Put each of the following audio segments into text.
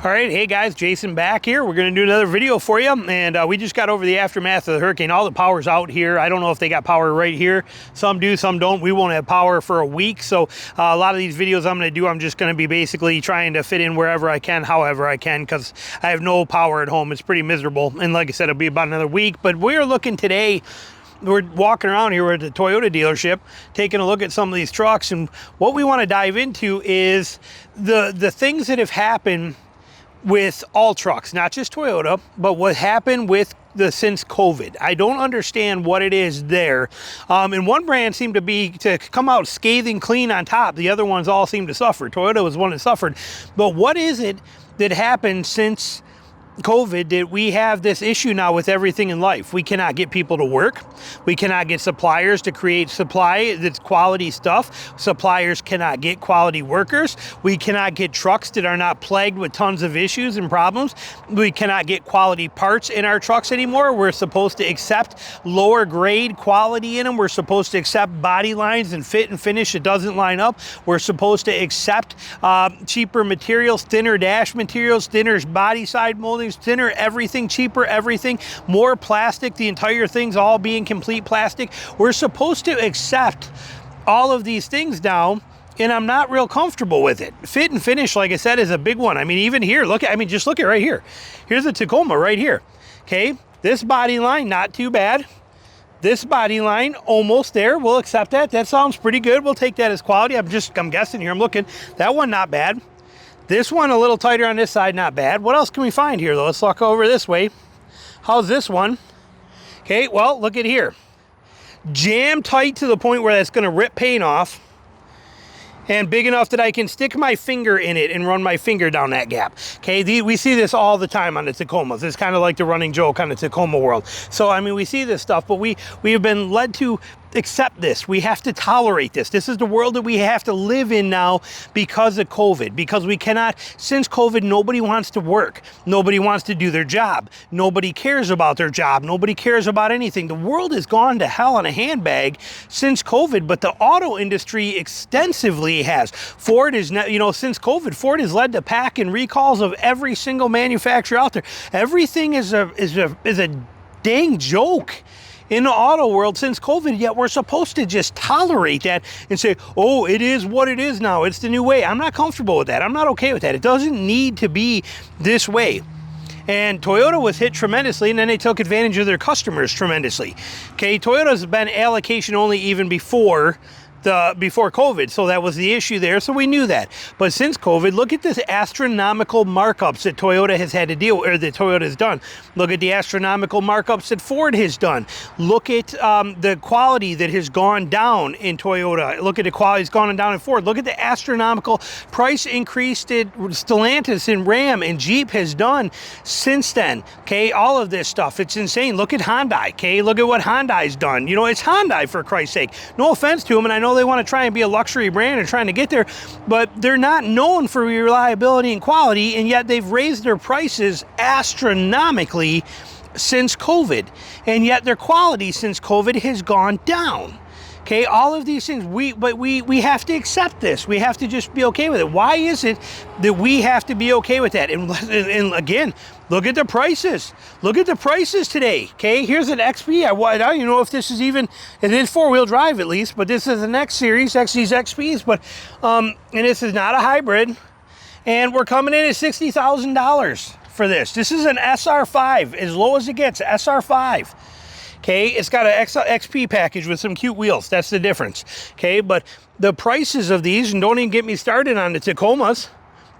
All right, hey guys, Jason back here. We're going to do another video for you, and we just got over the aftermath of the hurricane. All the power's out here. I don't know if they got power right here. Some do, some don't. We won't have power for a week, so a lot of these videos I'm going to do, I'm just going to be basically trying to fit in wherever I can, however I can, because I have no power at home. It's pretty miserable, and like I said, it'll be about another week. But we're looking today, we're walking around here at the Toyota dealership, taking a look at some of these trucks, and what we want to dive into is the things that have happened with all trucks, not just Toyota, but what happened with since COVID. I don't understand what it is there. And one brand seemed to come out scathing clean on top. The other ones all seem to suffer. Toyota was one that suffered. But what is it that happened since COVID that we have this issue now with everything in life? We cannot get people to work. We cannot get suppliers to create supply that's quality stuff. Suppliers cannot get quality workers. We cannot get trucks that are not plagued with tons of issues and problems. We cannot get quality parts in our trucks anymore. We're supposed to accept lower grade quality in them. We're supposed to accept body lines and fit and finish that doesn't line up. We're supposed to accept cheaper materials, thinner dash materials, thinner body side molding, thinner everything, cheaper everything, more plastic, the entire thing's all being complete plastic. We're supposed to accept all of these things now, and I'm not real comfortable with it. Fit and finish, like I said, is a big one. I mean, even here, just look at right here. Here's a Tacoma right here. Okay, this body line, not too bad. This body line, almost there. We'll accept that. That sounds pretty good. We'll take that as quality. I'm guessing here, I'm looking. That one, not bad. This one a little tighter on this side, not bad. What else can we find here though? Let's walk over this way. How's this one? Okay, well, look at here. Jam tight to the point where that's gonna rip paint off, and big enough that I can stick my finger in it and run my finger down that gap. Okay, we see this all the time on the Tacomas. It's kind of like the running joke on the Tacoma world. So, I mean, we see this stuff, but we have been led to accept this. We have to tolerate this. This is the world that we have to live in now because of COVID, because we cannot, since COVID, nobody wants to work. Nobody wants to do their job. Nobody cares about their job. Nobody cares about anything. The world has gone to hell in a handbag since COVID, but the auto industry extensively has. Ford is, since COVID, Ford has led the pack in recalls of every single manufacturer out there. Everything is a dang joke in the auto world since COVID, yet we're supposed to just tolerate that and say, oh, it is what it is now. It's the new way. I'm not comfortable with that. I'm not okay with that. It doesn't need to be this way. And Toyota was hit tremendously, and then they took advantage of their customers tremendously. Okay, Toyota's been allocation only even before COVID, so that was the issue there, so we knew that. But since COVID, look at this astronomical markups that Toyota has had to deal with, or that Toyota has done. Look at the astronomical markups that Ford has done. Look at the quality that has gone down in Toyota. Look at the quality that's gone down in Ford. Look at the astronomical price increase that Stellantis and Ram and Jeep has done since then. Okay, all of this stuff, it's insane. Look at Hyundai. Okay, look at what Hyundai's done. It's Hyundai, for Christ's sake. No offense to them, and I know they want to try and be a luxury brand and trying to get there, but they're not known for reliability and quality, and yet they've raised their prices astronomically since COVID, and yet their quality since COVID has gone down. Okay, all of these things, we have to accept this. We have to just be okay with it. Why is it that we have to be okay with that? And again, look at the prices. Look at the prices today. Okay, here's an XP. I don't even know if this is even, it is four-wheel drive at least, but this is the next series, these XPs, but, and this is not a hybrid. And we're coming in at $60,000 for this. This is an SR5, as low as it gets, SR5. Okay, it's got an XP package with some cute wheels. That's the difference. Okay, but the prices of these, and don't even get me started on the Tacomas,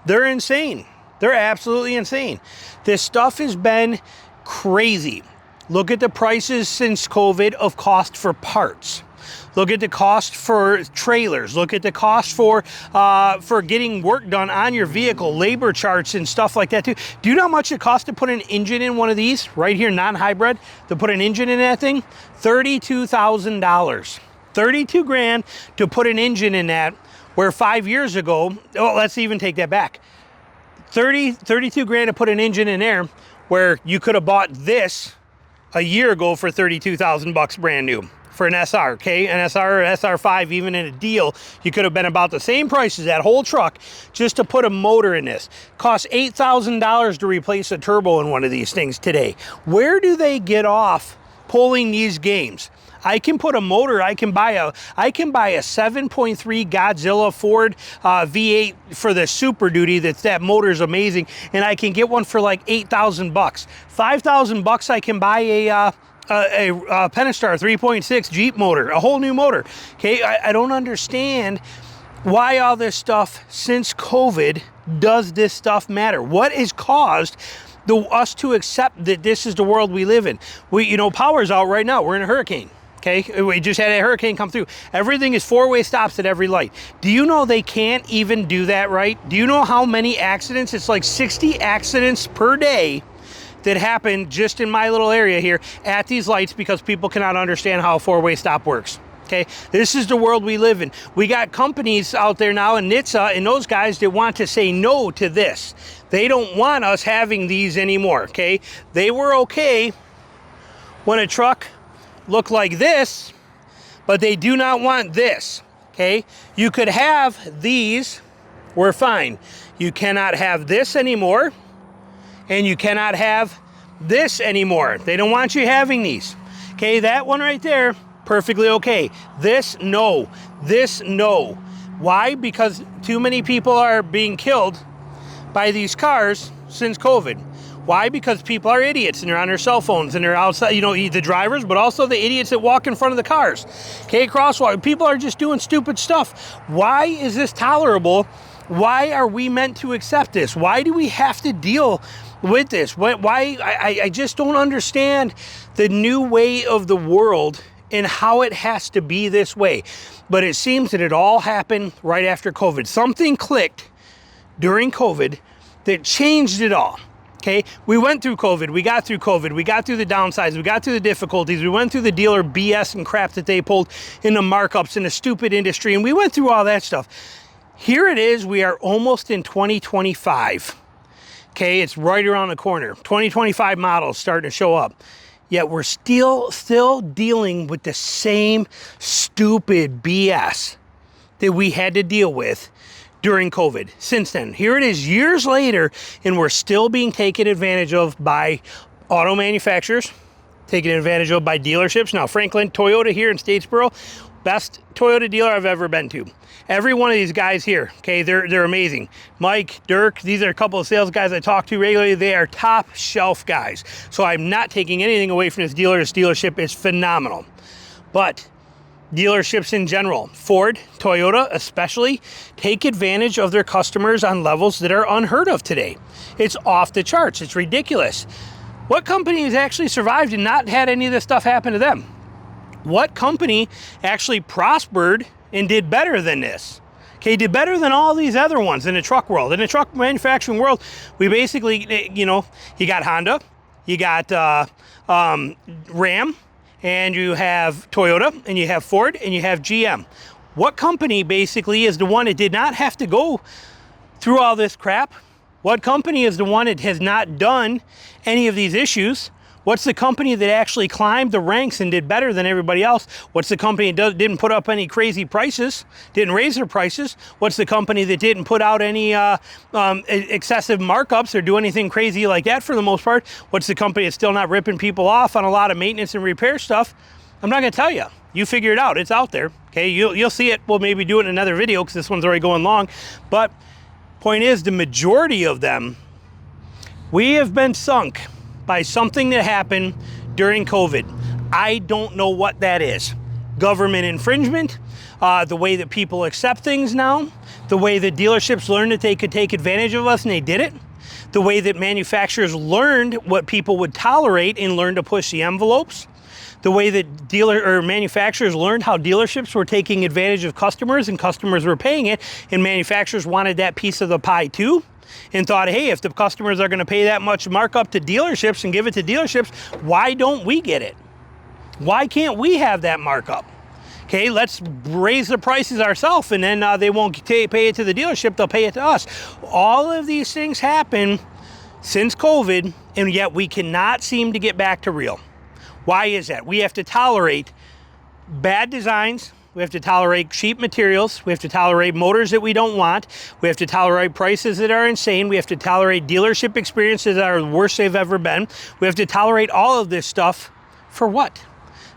they're insane. They're absolutely insane. This stuff has been crazy. Look at the prices since COVID of cost for parts. Look at the cost for trailers. Look at the cost for getting work done on your vehicle, labor charts and stuff like that too. Do you know how much it costs to put an engine in one of these right here, non-hybrid, to put an engine in that thing? $32,000. 32 grand to put an engine in that, where 5 years ago, oh, let's even take that back. 32 grand to put an engine in there, where you could have bought this a year ago for 32,000 bucks brand new. for an SR, okay? An SR or SR5, even in a deal, you could have been about the same price as that whole truck just to put a motor in this. Costs $8,000 to replace a turbo in one of these things today. Where do they get off pulling these games? I can put a motor, I can buy a 7.3 Godzilla Ford V8 for the Super Duty. That motor's amazing, and I can get one for like 8,000 bucks. 5,000 bucks I can buy a Pentastar 3.6 Jeep motor, a whole new motor. Okay, I don't understand why all this stuff since COVID does this stuff matter. What has caused us to accept that this is the world we live in? Power's out right now. We're in a hurricane. Okay, we just had a hurricane come through. Everything is four-way stops at every light. Do you know they can't even do that right? Do you know how many accidents? It's like 60 accidents per day that happen just in my little area here at these lights because people cannot understand how a four-way stop works. Okay, this is the world we live in. We got companies out there now, and NHTSA and those guys that want to say no to this. They don't want us having these anymore, okay? They were okay when a truck look like this, but they do not want this, okay? You could have these, we're fine. You cannot have this anymore, and you cannot have this anymore. They don't want you having these, okay? That one right there, perfectly okay. This, no. This, no. Why? Because too many people are being killed by these cars since COVID. Why? Because people are idiots and they're on their cell phones and they're outside, the drivers, but also the idiots that walk in front of the cars. Okay, crosswalk. People are just doing stupid stuff. Why is this tolerable? Why are we meant to accept this? Why do we have to deal with this? Why? I just don't understand the new way of the world and how it has to be this way. But it seems that it all happened right after COVID. Something clicked during COVID that changed it all. Okay, we went through COVID, we got through COVID, we got through the downsides, we got through the difficulties, we went through the dealer BS and crap that they pulled in the markups in the stupid industry, and we went through all that stuff. Here it is, we are almost in 2025. Okay, it's right around the corner. 2025 models starting to show up. Yet we're still dealing with the same stupid BS that we had to deal with during COVID. Since then, here it is years later, and we're still being taken advantage of by auto manufacturers, taken advantage of by dealerships. Now, Franklin Toyota here in Statesboro, best Toyota dealer I've ever been to. Every one of these guys here, okay, they're amazing. Mike, Dirk, these are a couple of sales guys I talk to regularly. They are top shelf guys. So I'm not taking anything away from this dealer. This dealership is phenomenal. But dealerships in general, Ford, Toyota especially, take advantage of their customers on levels that are unheard of today. It's off the charts. It's ridiculous. What company has actually survived and not had any of this stuff happen to them? What company actually prospered and did better than this? Okay, did better than all these other ones in the truck world. In the truck manufacturing world, we basically, you got Honda, you got Ram, and you have Toyota, and you have Ford, and you have GM. What company basically is the one that did not have to go through all this crap? What company is the one that has not done any of these issues? What's the company that actually climbed the ranks and did better than everybody else? What's the company that didn't put up any crazy prices, didn't raise their prices? What's the company that didn't put out any excessive markups or do anything crazy like that for the most part? What's the company that's still not ripping people off on a lot of maintenance and repair stuff? I'm not gonna tell you. You figure it out, it's out there, okay? You'll see it, we'll maybe do it in another video because this one's already going long. But point is, the majority of them, we have been sunk by something that happened during COVID. I don't know what that is. Government infringement, the way that people accept things now, the way that dealerships learned that they could take advantage of us and they did it, the way that manufacturers learned what people would tolerate and learned to push the envelopes, the way that manufacturers learned how dealerships were taking advantage of customers and customers were paying it, and manufacturers wanted that piece of the pie too, and thought, hey, if the customers are going to pay that much markup to dealerships and give it to dealerships, why don't we get it? Why can't we have that markup? Okay, let's raise the prices ourselves, and then they won't pay it to the dealership, they'll pay it to us. All of these things happen since COVID, and yet we cannot seem to get back to real. Why is that? We have to tolerate bad designs. We have to tolerate cheap materials. We have to tolerate motors that we don't want. We have to tolerate prices that are insane. We have to tolerate dealership experiences that are the worst they've ever been. We have to tolerate all of this stuff for what?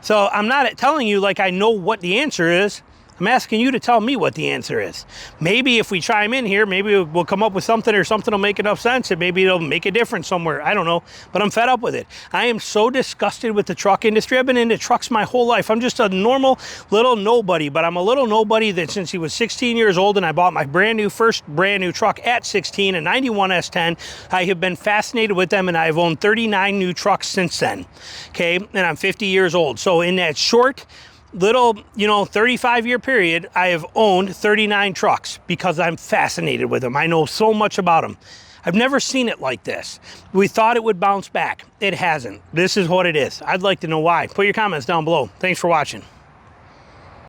So I'm not telling you like I know what the answer is. I'm asking you to tell me what the answer is. Maybe if we chime in here, maybe we'll come up with something, or something will make enough sense, and maybe it'll make a difference somewhere. I don't know, but I'm fed up with it. I am so disgusted with the truck industry. I've been into trucks my whole life. I'm just a normal little nobody, but I'm a little nobody that since he was 16 years old and I bought my first brand new truck at 16, a 91 S10, I have been fascinated with them, and I've owned 39 new trucks since then, okay? And I'm 50 years old. So in that short, little, 35-year period, I have owned 39 trucks because I'm fascinated with them. I know so much about them. I've never seen it like this. We thought it would bounce back. It hasn't. This is what it is. I'd like to know why. Put your comments down below. Thanks for watching.